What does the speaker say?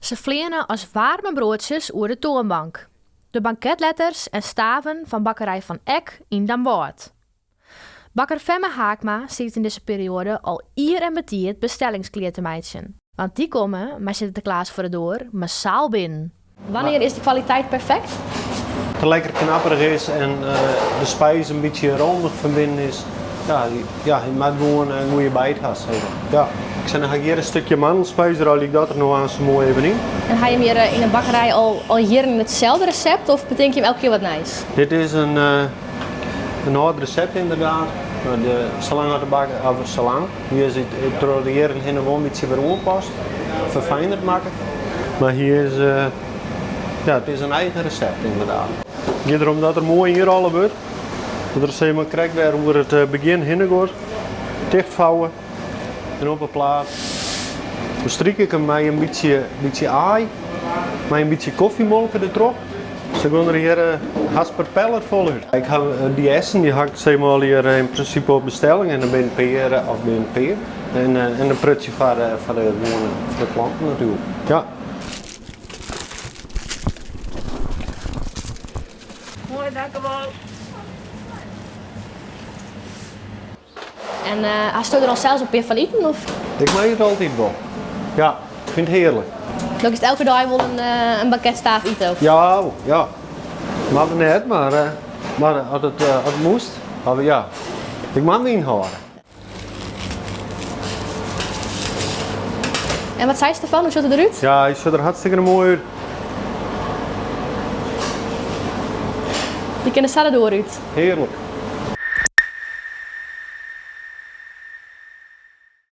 Ze vliegen als warme broodjes oer de toonbank. De banketletters en staven van bakkerij Van Eck in Den Bosch. Bakker Femme Haakma ziet in deze periode al ier en betiert bestellingskleer te meidjen. Want die komen, maar Sinterklaas voor de door, massaal binnen. Wanneer is de kwaliteit perfect? Het lekker knapperig is en de spijs een beetje rondig van binnen is. Ja, je maakt gewoon een goede bijt has. Ja. Ik zeg, dan ga ik hier een stukje mandelspijs, daar haal ik dat er nog aan zo mooi even in. En ga je hem hier in een bakkerij al jaren hetzelfde recept of bedenk je hem elke keer wat nice? Dit is een oud recept inderdaad. Zolang uit de bakken, of zolang. Hier zit het roderen en gewoon een beetje weer ompast. Verfijnderd maken. Maar hier is, het is een eigen recept inderdaad. Het gaat erom dat er mooi ingerollen wordt. Dat er zeg maar krijgt weer hoe het begin heen gaat. Dichtvouwen. En op een plaat. Dan strik ik hem met een beetje aai. Met een beetje koffiemolken erop. Ze gaan er hier hasperpeller vol uit. Ik heb die essen die had ik zeg maar hier in principe op bestelling en dan ben ik peren of ben ik peer. En een prutje voor de klanten natuurlijk. Ja. Mooi, dankjewel. En hast u er al zelfs een keer van eten? Of? Ik maak het altijd wel. Ja, ik vind het heerlijk. Dan is het elke dag wel een banketstaaf eten ook? Ja. Maar net, maar als het moest, ja. Ik mag me inhouden. En wat zei je ervan? Hoe ziet het eruit? Ja, hij ziet er hartstikke mooi uit. Die kunnen er door uit. Heerlijk.